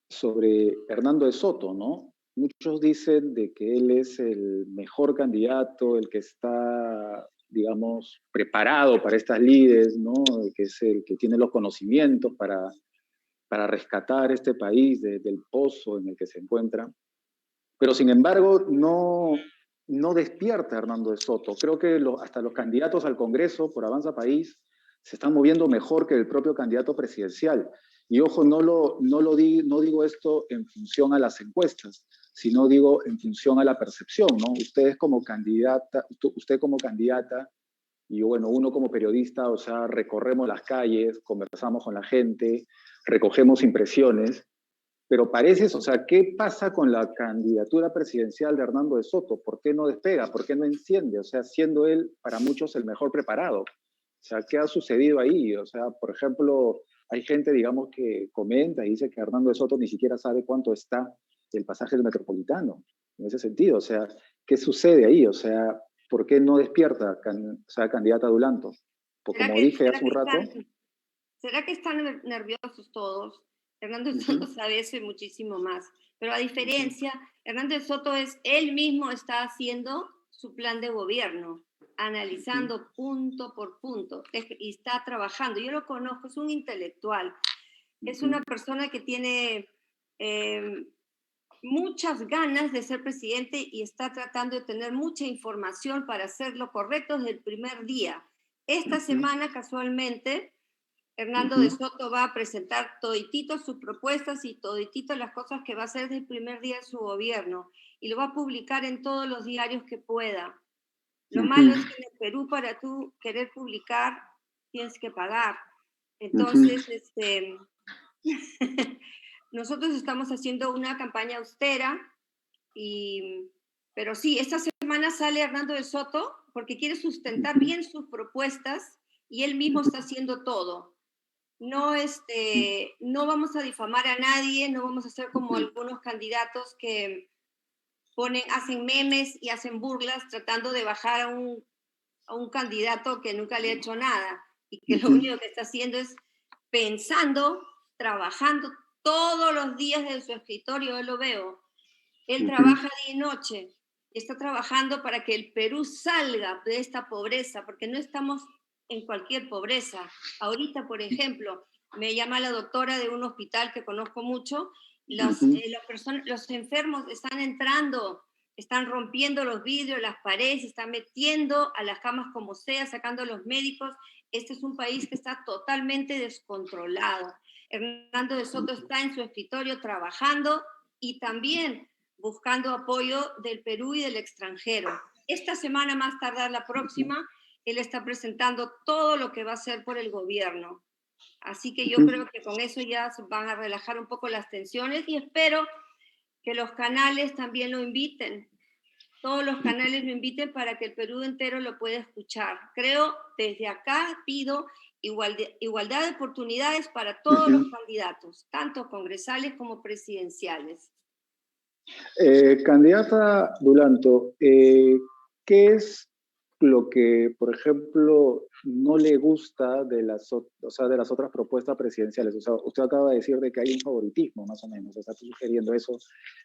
sobre Hernando de Soto, ¿no? Muchos dicen de que él es el mejor candidato, el que está, digamos, preparado para estas lides, ¿no? El que es el que tiene los conocimientos para rescatar este país del pozo en el que se encuentra. Pero, sin embargo, no despierta Hernando de Soto. Creo que hasta los candidatos al Congreso por Avanza País se están moviendo mejor que el propio candidato presidencial. Y ojo, no digo esto en función a las encuestas, sino digo en función a la percepción, ¿no? Usted como candidata, y bueno, uno como periodista, o sea, recorremos las calles, conversamos con la gente, recogemos impresiones, pero parece, o sea, ¿qué pasa con la candidatura presidencial de Hernando de Soto? ¿Por qué no despega? ¿Por qué no enciende? O sea, siendo él para muchos el mejor preparado. O sea, ¿qué ha sucedido ahí? O sea, por ejemplo, hay gente, digamos, que comenta y dice que Hernando de Soto ni siquiera sabe cuánto está el pasaje del Metropolitano. En ese sentido, o sea, ¿qué sucede ahí? O sea, ¿por qué no despierta, candidata Dulanto? Pues como dije hace un rato... ¿Será que están nerviosos todos? Hernando Soto sabe eso y muchísimo más. Pero a diferencia, Hernando Soto él mismo está haciendo su plan de gobierno, analizando punto por punto, y está trabajando. Yo lo conozco, es un intelectual, es una persona que tiene muchas ganas de ser presidente y está tratando de tener mucha información para hacer lo correcto desde el primer día. Esta semana, casualmente, Hernando de Soto va a presentar toditito sus propuestas y toditito las cosas que va a hacer desde el primer día de su gobierno y lo va a publicar en todos los diarios que pueda. Lo malo es que en el Perú, para tú querer publicar, tienes que pagar. Entonces, nosotros estamos haciendo una campaña austera, pero sí, esta semana sale Hernando de Soto porque quiere sustentar bien sus propuestas y él mismo está haciendo todo. No, no vamos a difamar a nadie, no vamos a hacer como algunos candidatos que hacen memes y hacen burlas tratando de bajar a un candidato que nunca le ha hecho nada y que lo único que está haciendo es pensando, trabajando todos los días en su escritorio, yo lo veo. Él trabaja día y noche, está trabajando para que el Perú salga de esta pobreza, porque no estamos en cualquier pobreza. Ahorita, por ejemplo, me llama la doctora de un hospital que conozco mucho, los enfermos están entrando, están rompiendo los vidrios, las paredes, están metiendo a las camas como sea, sacando a los médicos. Este es un país que está totalmente descontrolado. Hernando de Soto está en su escritorio trabajando y también buscando apoyo del Perú y del extranjero. Esta semana, más tardar la próxima, él está presentando todo lo que va a hacer por el gobierno. Así que yo creo que con eso ya van a relajar un poco las tensiones y espero que los canales también lo inviten. Todos los canales lo inviten para que el Perú entero lo pueda escuchar. Creo, desde acá pido igualdad de oportunidades para todos los candidatos, tanto congresales como presidenciales. Candidata Dulanto, ¿qué es lo que, por ejemplo, no le gusta de de las otras propuestas presidenciales? O sea, usted acaba de decir de que hay un favoritismo, más o menos, está sugiriendo eso,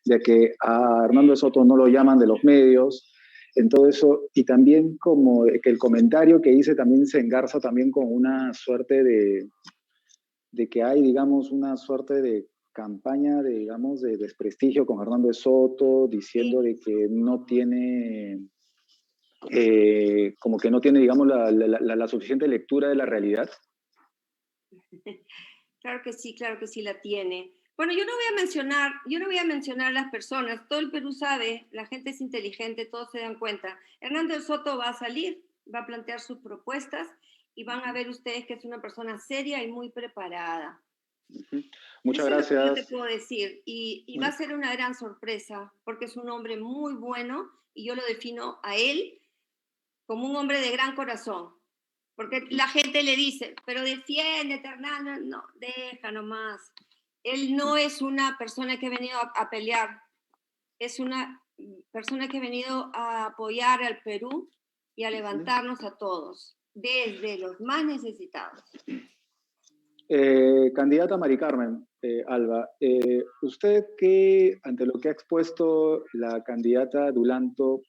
de que a Hernando de Soto no lo llaman de los medios, en todo eso, y también como que el comentario que hice también se engarza también con una suerte de que hay, digamos, una suerte de campaña, digamos, de desprestigio con Hernando de Soto, diciendo de que no tiene, como que no tiene, digamos, la suficiente lectura de la realidad. Claro que sí la tiene. Bueno, yo no voy a mencionar las personas, todo el Perú sabe, la gente es inteligente, todos se dan cuenta. Hernando de Soto va a salir, va a plantear sus propuestas y van a ver ustedes que es una persona seria y muy preparada. Muchas gracias. Eso es lo que gracias. yo te puedo decir. Y va a ser una gran sorpresa, porque es un hombre muy bueno y yo lo defino a él como un hombre de gran corazón. Porque la gente le dice, pero defiéndete, Hernando. No, deja nomás. Él no es una persona que ha venido a pelear, es una persona que ha venido a apoyar al Perú y a levantarnos a todos, desde los más necesitados. Candidata Mari Carmen Alba, usted que ante lo que ha expuesto la candidata Dulanto,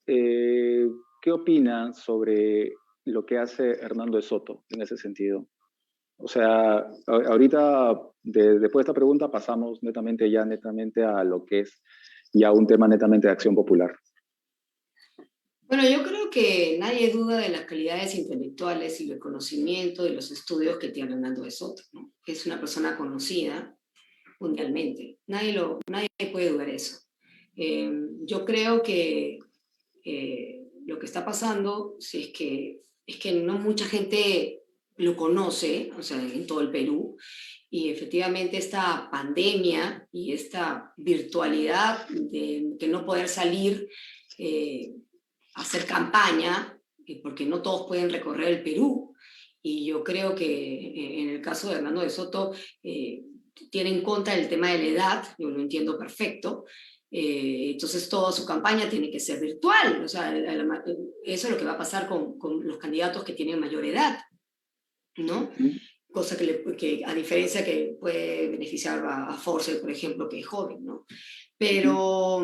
¿qué opina sobre lo que hace Hernando de Soto en ese sentido? O sea, ahorita, después de esta pregunta, pasamos netamente a lo que es ya un tema netamente de acción popular. Bueno, yo creo que nadie duda de las calidades intelectuales y el conocimiento de los estudios que tiene Hernando de Soto, ¿no? Es una persona conocida mundialmente. Nadie puede dudar eso. Yo creo que lo que está pasando es que no mucha gente lo conoce, o sea, en todo el Perú, y efectivamente esta pandemia y esta virtualidad de que no poder salir hacer campaña, porque no todos pueden recorrer el Perú, y yo creo que en el caso de Hernando de Soto tiene en contra el tema de la edad, yo lo entiendo perfecto, entonces toda su campaña tiene que ser virtual, o sea, eso es lo que va a pasar con los candidatos que tienen mayor edad, ¿no? Cosa que a diferencia que puede beneficiar a Force, por ejemplo, que es joven, ¿no? Pero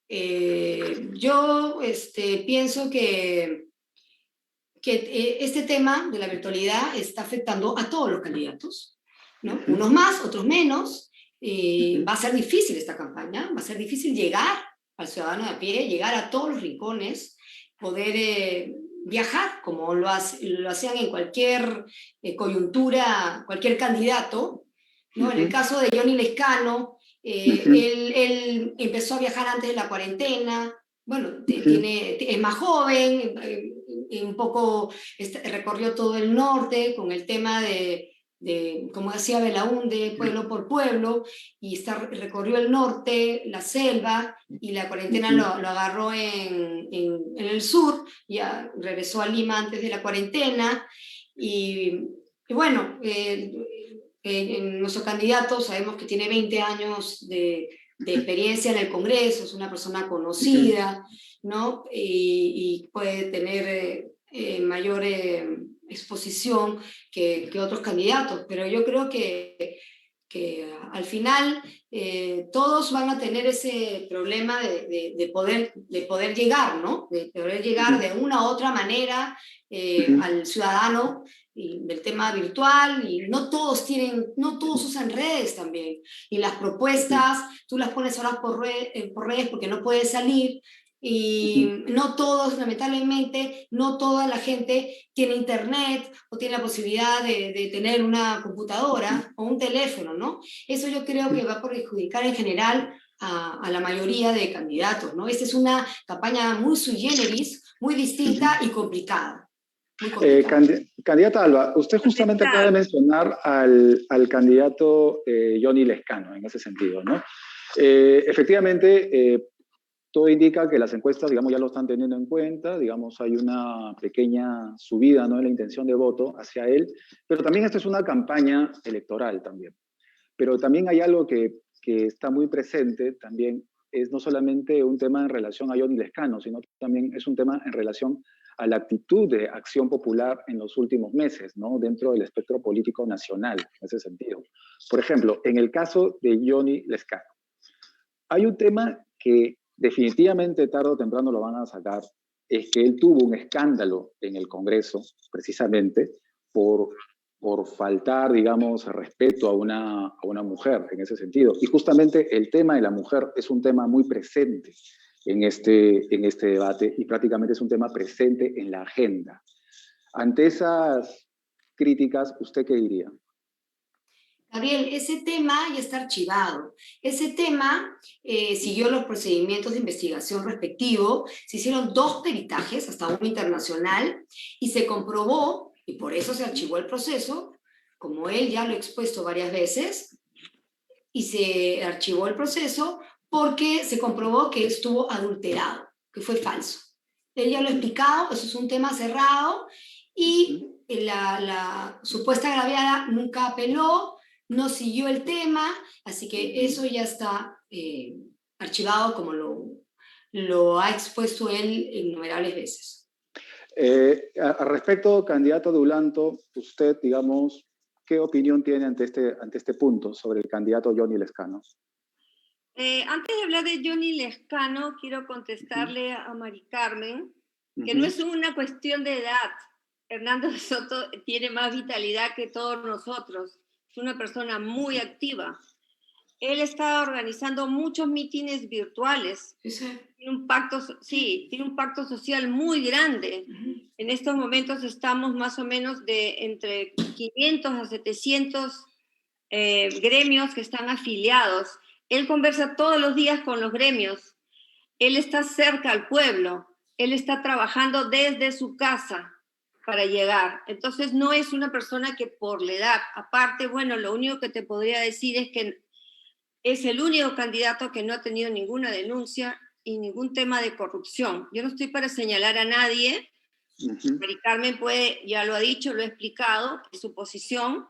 yo pienso que este tema de la virtualidad está afectando a todos los candidatos, ¿no? Unos más, otros menos. Va a ser difícil esta campaña, va a ser difícil llegar al ciudadano de a pie, llegar a todos los rincones, poder viajar, como lo hacían en cualquier coyuntura, cualquier candidato, ¿no? En el caso de Johnny Lescano, él empezó a viajar antes de la cuarentena, bueno, es más joven, un poco recorrió todo el norte con el tema de como decía Belaúnde, pueblo por pueblo, y recorrió el norte, la selva, y la cuarentena lo agarró en el sur, ya regresó a Lima antes de la cuarentena, y bueno, nuestro candidato sabemos que tiene 20 años de experiencia en el Congreso, es una persona conocida, ¿no? Y puede tener mayor exposición que otros candidatos, pero yo creo que al final todos van a tener ese problema de poder llegar, ¿no? De poder llegar de una u otra manera al ciudadano del tema virtual, y no todos usan redes también, y las propuestas tú las pones ahora por redes porque no puedes salir, y no todos, lamentablemente, no toda la gente tiene internet o tiene la posibilidad de tener una computadora o un teléfono, ¿no? Eso yo creo que va a perjudicar en general a la mayoría de candidatos, ¿no? Esta es una campaña muy sui generis, muy distinta y complicada. Candidata Alba, usted justamente acaba de mencionar al candidato Johnny Lescano en ese sentido, ¿no? Efectivamente, todo indica que las encuestas, digamos, ya lo están teniendo en cuenta, digamos, hay una pequeña subida, ¿no?, en la intención de voto hacia él, pero también esta es una campaña electoral también. Pero también hay algo que está muy presente, también es no solamente un tema en relación a Johnny Lescano, sino también es un tema en relación a la actitud de Acción Popular en los últimos meses, ¿no?, dentro del espectro político nacional, en ese sentido. Por ejemplo, en el caso de Johnny Lescano, hay un tema que definitivamente tarde o temprano lo van a sacar, es que él tuvo un escándalo en el Congreso, precisamente, por faltar, digamos, respeto a una mujer en ese sentido. Y justamente el tema de la mujer es un tema muy presente en este debate y prácticamente es un tema presente en la agenda. Ante esas críticas, ¿usted qué diría? Gabriel, ese tema ya está archivado. Ese tema siguió los procedimientos de investigación respectivos. Se hicieron 2 peritajes, hasta uno internacional, y se comprobó, y por eso se archivó el proceso, como él ya lo ha expuesto varias veces, y se archivó el proceso porque se comprobó que estuvo adulterado, que fue falso. Él ya lo ha explicado, eso es un tema cerrado, y la supuesta agraviada nunca apeló, no siguió el tema, así que eso ya está archivado como lo ha expuesto él innumerables veces. Al respecto, candidato Dulanto, usted, digamos, ¿qué opinión tiene ante este punto sobre el candidato Johnny Lescano? Antes de hablar de Johnny Lescano, quiero contestarle a Mari Carmen que no es una cuestión de edad. Hernando de Soto tiene más vitalidad que todos nosotros. Es una persona muy activa. Él está organizando muchos mítines virtuales. Sí. Tiene un pacto social muy grande. En estos momentos estamos más o menos de entre 500 a 700 gremios que están afiliados. Él conversa todos los días con los gremios. Él está cerca al pueblo. Él está trabajando desde su casa para llegar. Entonces no es una persona que por la edad, aparte, bueno, lo único que te podría decir es que es el único candidato que no ha tenido ninguna denuncia y ningún tema de corrupción. Yo no estoy para señalar a nadie. Mari Carmen ya lo ha dicho, lo ha explicado, es su posición.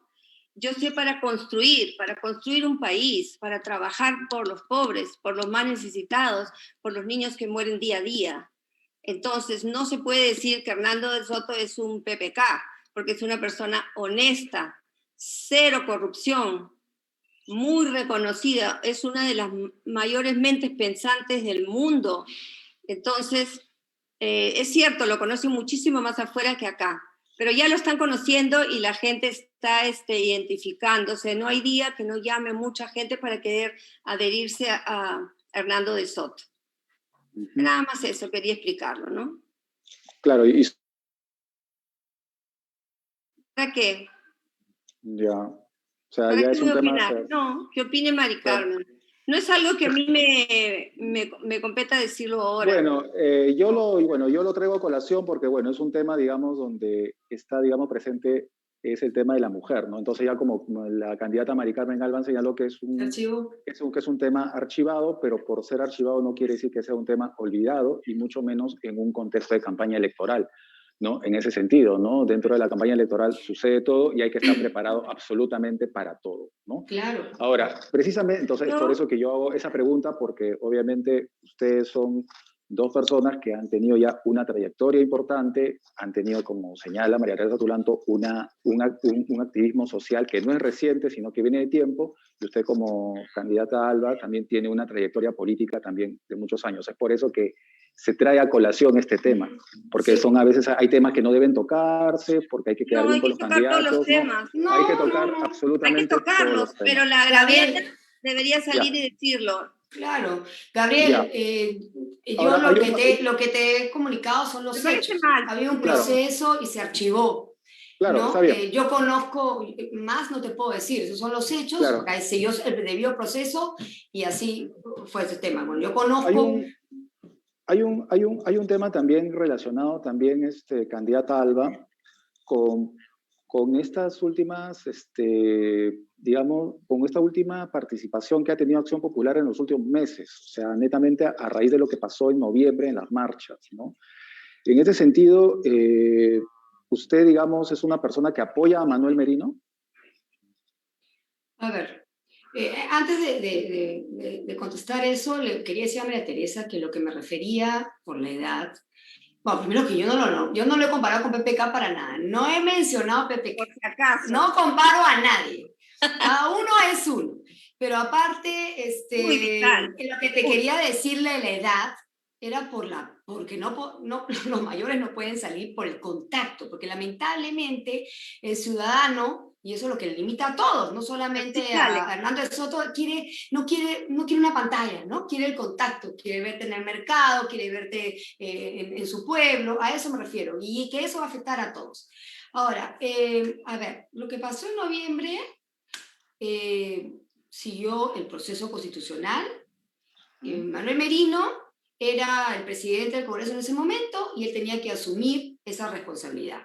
Yo estoy para construir un país, para trabajar por los pobres, por los más necesitados, por los niños que mueren día a día. Entonces, no se puede decir que Hernando de Soto es un PPK, porque es una persona honesta, cero corrupción, muy reconocida, es una de las mayores mentes pensantes del mundo. Entonces, es cierto, lo conocen muchísimo más afuera que acá, pero ya lo están conociendo y la gente está identificándose. No hay día que no llame mucha gente para querer adherirse a Hernando de Soto. Nada más eso, quería explicarlo, ¿no? Claro, y... ¿Para qué? Ya, o sea, ya es un tema... No, que opine Mari Carmen. No es algo que a mí me competa decirlo ahora. Bueno, yo lo traigo a colación porque, bueno, es un tema, digamos, donde está, digamos, presente, es el tema de la mujer, ¿no? Entonces ya como la candidata Mari Carmen Galván señaló que es un tema archivado, pero por ser archivado no quiere decir que sea un tema olvidado, y mucho menos en un contexto de campaña electoral, ¿no? En ese sentido, ¿no? Dentro de la campaña electoral sucede todo y hay que estar preparado absolutamente para todo, ¿no? Claro. Ahora, precisamente, entonces, por eso que yo hago esa pregunta, porque obviamente ustedes son 2 personas que han tenido ya una trayectoria importante, han tenido, como señala María Teresa Tulanto, un activismo social que no es reciente, sino que viene de tiempo, y usted como candidata ALBA también tiene una trayectoria política también de muchos años. Es por eso que se trae a colación este tema, porque son a veces hay temas que no deben tocarse, porque hay que quedar bien con los candidatos. Todos los temas. No, hay que tocar absolutamente todos los temas. Pero la agraviada debería salir y decirlo. Claro. Gabriel, ahora, lo que te he comunicado son los hechos. Había un proceso y se archivó. Claro, ¿no? Está bien. Yo conozco, más no te puedo decir, esos son los hechos, porque se siguió el debido proceso y así fue ese tema. Bueno, yo conozco... Hay un tema también relacionado, también, candidata Alba, con con estas últimas, digamos, con esta última participación que ha tenido Acción Popular en los últimos meses, o sea, netamente a raíz de lo que pasó en noviembre en las marchas, ¿no? En ese sentido, usted, digamos, es una persona que apoya a Manuel Merino. A ver, antes de contestar eso, le quería decir a María Teresa que lo que me refería por la edad, bueno, primero que yo no lo he comparado con PPK para nada, no he mencionado PPK, Por si acaso. no comparo a nadie, cada uno es uno, pero aparte, Muy vital. lo que te quería decirle de la edad era porque los mayores no pueden salir por el contacto, porque lamentablemente el ciudadano, y eso es lo que le limita a todos, no solamente a Hernando de Soto, no quiere una pantalla, ¿no? Quiere el contacto, quiere verte en el mercado, quiere verte en su pueblo, a eso me refiero, y que eso va a afectar a todos. Ahora, a ver, lo que pasó en noviembre siguió el proceso constitucional. Manuel Merino era el presidente del Congreso en ese momento y él tenía que asumir esa responsabilidad.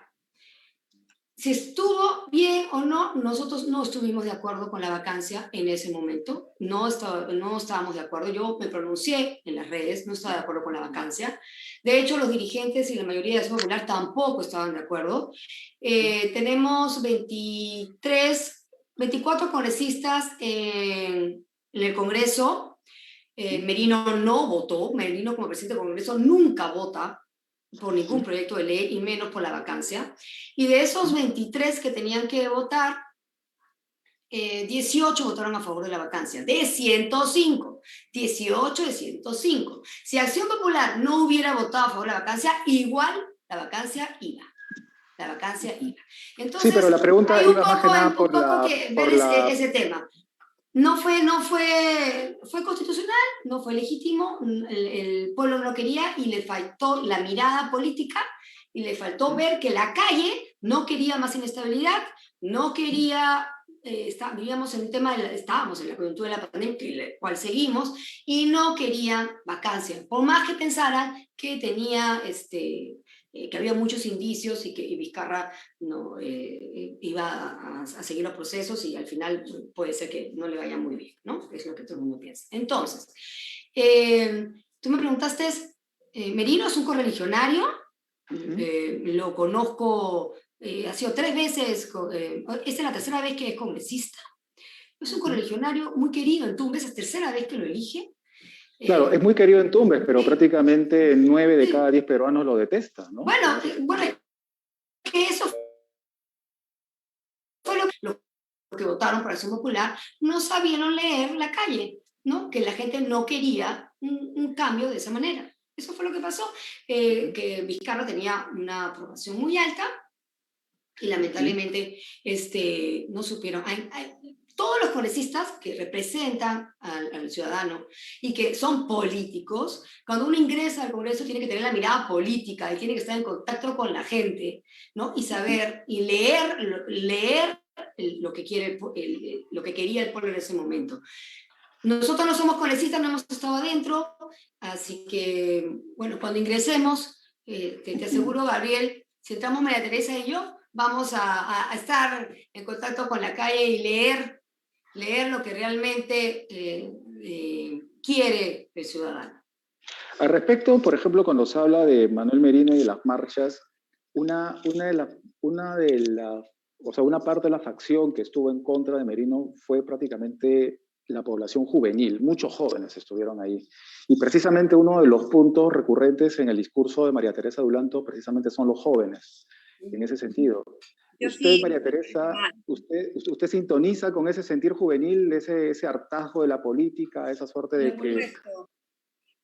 Si estuvo bien o no, nosotros no estuvimos de acuerdo con la vacancia en ese momento, no estábamos de acuerdo, yo me pronuncié en las redes, no estaba de acuerdo con la vacancia, de hecho los dirigentes y la mayoría de Acción Popular tampoco estaban de acuerdo. Tenemos 24 congresistas en el Congreso. Merino no votó, Merino como presidente del Congreso nunca vota por ningún proyecto de ley y menos por la vacancia. Y de esos 23 que tenían que votar, 18 votaron a favor de la vacancia, de 105, 18 de 105. Si Acción Popular no hubiera votado a favor de la vacancia, igual la vacancia iba. La vacancia iba. Entonces, sí, pero la pregunta iba más que nada por ese tema. Fue constitucional, no fue legítimo, el pueblo no lo quería y le faltó la mirada política y le faltó ver que la calle no quería más inestabilidad, no quería, vivíamos en el tema, estábamos en la coyuntura de la pandemia, cual seguimos, y no querían vacancia, por más que pensaran que tenía que había muchos indicios y que Vizcarra no, iba a seguir los procesos y al final puede ser que no le vaya muy bien, ¿no? Es lo que todo el mundo piensa. Entonces, tú me preguntaste, Merino es un correligionario, lo conozco, ha sido 3 veces, esta es la tercera vez que es congresista, es un correligionario muy querido en Tumbes, es la tercera vez que lo elige. Claro, es muy querido en Tumbes, pero prácticamente 9 de cada 10 peruanos lo detestan, ¿no? Bueno, que eso fue lo que votaron por Acción Popular, no sabían leer la calle, ¿no? Que la gente no quería un cambio de esa manera. Eso fue lo que pasó, que Vizcarra tenía una aprobación muy alta y lamentablemente no supieron. Todos los congresistas que representan al ciudadano y que son políticos, cuando uno ingresa al Congreso tiene que tener la mirada política y tiene que estar en contacto con la gente, ¿no? Y saber y leer lo que quería el pueblo en ese momento. Nosotros no somos congresistas, no hemos estado adentro, así que, bueno, cuando ingresemos, te aseguro, Gabriel, si entramos María Teresa y yo, vamos a estar en contacto con la calle y leer lo que realmente quiere el ciudadano. Al respecto, por ejemplo, cuando se habla de Manuel Merino y de las marchas, una parte de la facción que estuvo en contra de Merino fue prácticamente la población juvenil, muchos jóvenes estuvieron ahí. Y precisamente uno de los puntos recurrentes en el discurso de María Teresa Dulanto precisamente son los jóvenes, en ese sentido. Usted, María Teresa, usted sintoniza con ese sentir juvenil, ese hartazgo de la política, esa suerte de que...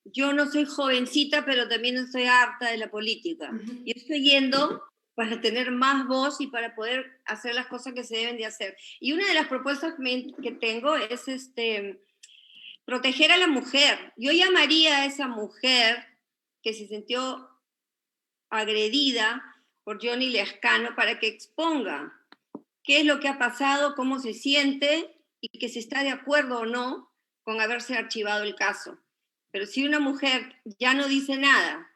Yo no soy jovencita, pero también estoy harta de la política. Yo estoy yendo para tener más voz y para poder hacer las cosas que se deben de hacer. Y una de las propuestas que tengo es proteger a la mujer. Yo llamaría a esa mujer que se sintió agredida por Johnny Lescano para que exponga qué es lo que ha pasado, cómo se siente y que si está de acuerdo o no con haberse archivado el caso. Pero si una mujer ya no dice nada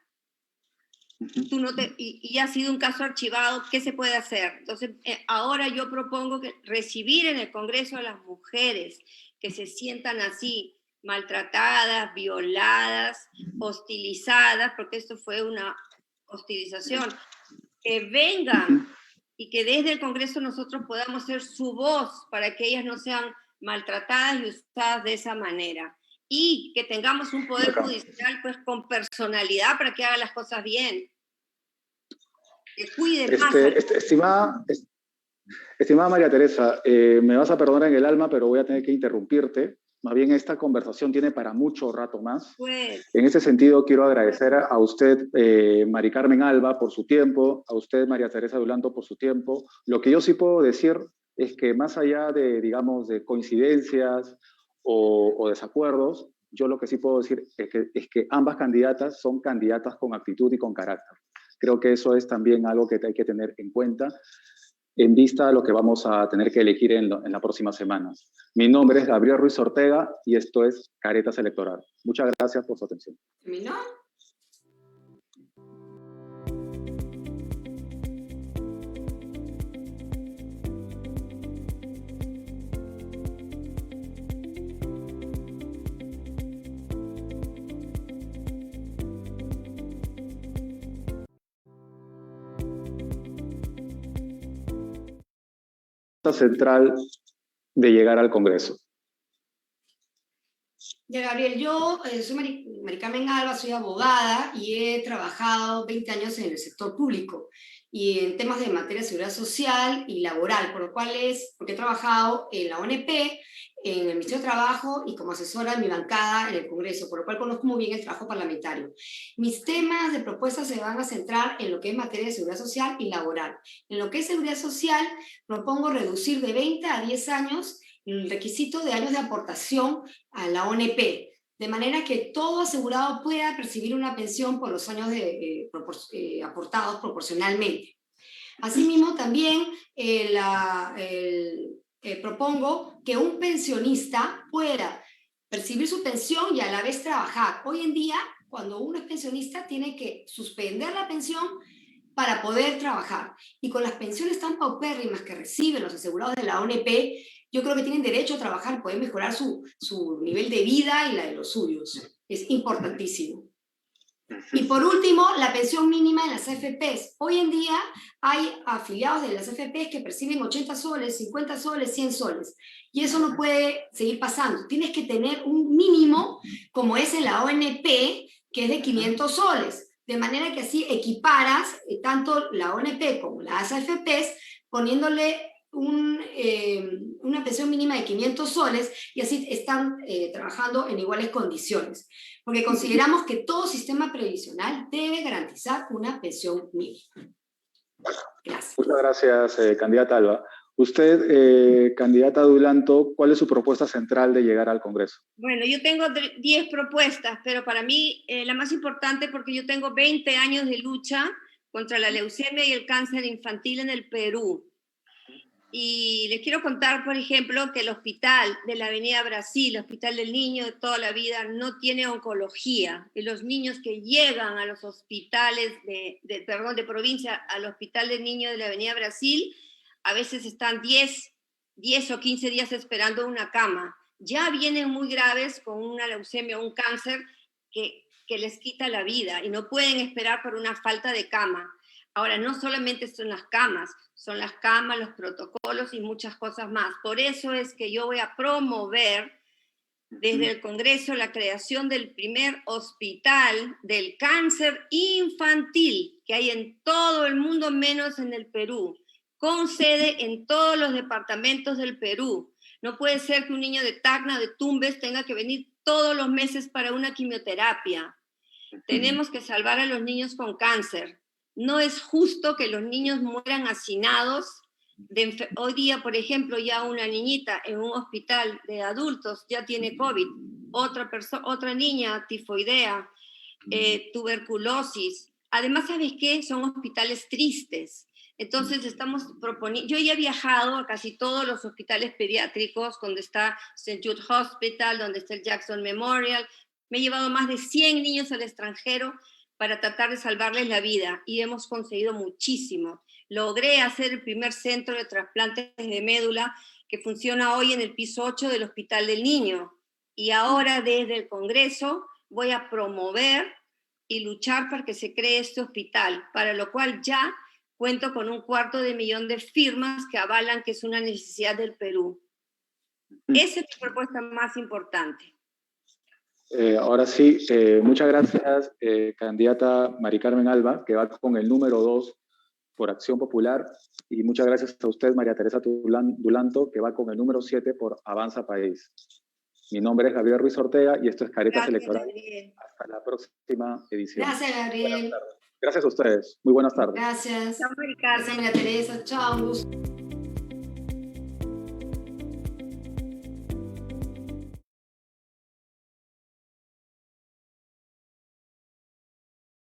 tú no te, y ha sido un caso archivado, ¿qué se puede hacer? Entonces, ahora yo propongo que recibir en el Congreso a las mujeres que se sientan así, maltratadas, violadas, hostilizadas, porque esto fue una hostilización, que vengan y que desde el Congreso nosotros podamos ser su voz para que ellas no sean maltratadas y usadas de esa manera. Y que tengamos un poder judicial pues con personalidad para que haga las cosas bien. Que cuide más. Estimada María Teresa, me vas a perdonar en el alma, pero voy a tener que interrumpirte. Más bien, esta conversación tiene para mucho rato más. Pues. En ese sentido, quiero agradecer a usted, Mari Carmen Alba, por su tiempo, a usted, María Teresa Dulanto, por su tiempo. Lo que yo sí puedo decir es que más allá de, digamos, de coincidencias o desacuerdos, yo lo que sí puedo decir es que ambas candidatas son candidatas con actitud y con carácter. Creo que eso es también algo que hay que tener en cuenta en vista a lo que vamos a tener que elegir en las próximas semanas. Mi nombre es Gabriel Ruiz Ortega y esto es Caretas Electoral. Muchas gracias por su atención. ¿Terminó? Central de llegar al Congreso. Ya, Gabriel, yo soy Mari Carmen Alba, soy abogada y he trabajado 20 años en el sector público y en temas de materia de seguridad social y laboral, porque he trabajado en la ONP, en el Ministerio de Trabajo y como asesora en mi bancada en el Congreso, por lo cual conozco muy bien el trabajo parlamentario. Mis temas de propuestas se van a centrar en lo que es materia de seguridad social y laboral. En lo que es seguridad social, propongo reducir de 20 a 10 años el requisito de años de aportación a la ONP, de manera que todo asegurado pueda percibir una pensión por los años aportados proporcionalmente. Asimismo, también propongo que un pensionista pueda percibir su pensión y a la vez trabajar. Hoy en día, cuando uno es pensionista, tiene que suspender la pensión para poder trabajar. Y con las pensiones tan paupérrimas que reciben los asegurados de la ONP, yo creo que tienen derecho a trabajar, poder mejorar su nivel de vida y la de los suyos. Es importantísimo. Y por último, la pensión mínima en las AFPs. Hoy en día hay afiliados de las AFPs que perciben 80 soles, 50 soles, 100 soles. Y eso no puede seguir pasando. Tienes que tener un mínimo, como es en la ONP, que es de 500 soles. De manera que así equiparas tanto la ONP como las AFPs, poniéndole una pensión mínima de 500 soles y así están trabajando en iguales condiciones. Porque consideramos que todo sistema previsional debe garantizar una pensión mínima. Gracias. Muchas gracias, candidata Alba. Usted, candidata Dulanto, ¿cuál es su propuesta central de llegar al Congreso? Bueno, yo tengo 10 propuestas, pero para mí la más importante, porque yo tengo 20 años de lucha contra la leucemia y el cáncer infantil en el Perú. Y les quiero contar, por ejemplo, que el hospital de la Avenida Brasil, el Hospital del Niño de toda la vida, no tiene oncología. Y los niños que llegan a los hospitales de provincia, al Hospital del Niño de la Avenida Brasil, a veces están 10 o 15 días esperando una cama. Ya vienen muy graves con una leucemia o un cáncer que les quita la vida y no pueden esperar por una falta de cama. Ahora, no solamente son las camas, los protocolos y muchas cosas más. Por eso es que yo voy a promover desde el Congreso la creación del primer hospital del cáncer infantil que hay en todo el mundo, menos en el Perú, con sede en todos los departamentos del Perú. No puede ser que un niño de Tacna, de Tumbes, tenga que venir todos los meses para una quimioterapia. Tenemos que salvar a los niños con cáncer. No es justo que los niños mueran hacinados. Hoy día, por ejemplo, ya una niñita en un hospital de adultos ya tiene COVID. Otra niña, tifoidea, tuberculosis. Además, ¿sabes qué? Son hospitales tristes. Entonces estamos proponiendo, yo ya he viajado a casi todos los hospitales pediátricos, donde está St. Jude Hospital, donde está el Jackson Memorial. Me he llevado más de 100 niños al extranjero para tratar de salvarles la vida y hemos conseguido muchísimo. Logré hacer el primer centro de trasplantes de médula que funciona hoy en el piso 8 del Hospital del Niño. Y ahora desde el Congreso voy a promover y luchar para que se cree este hospital, para lo cual ya cuento con 250.000 de firmas que avalan que es una necesidad del Perú. Esa es mi propuesta más importante. Ahora sí, muchas gracias, candidata Mari Carmen Alba, que va con el número 2 por Acción Popular, y muchas gracias a usted, María Teresa Dulanto, que va con el número 7 por Avanza País. Mi nombre es Gabriel Ruiz Ortega y esto es Caretas Electorales. Hasta la próxima edición. Gracias, Gabriel. Gracias a ustedes. Muy buenas tardes. Gracias. Chao, Mari Carmen. Gracias, María Teresa. Chao, un gusto.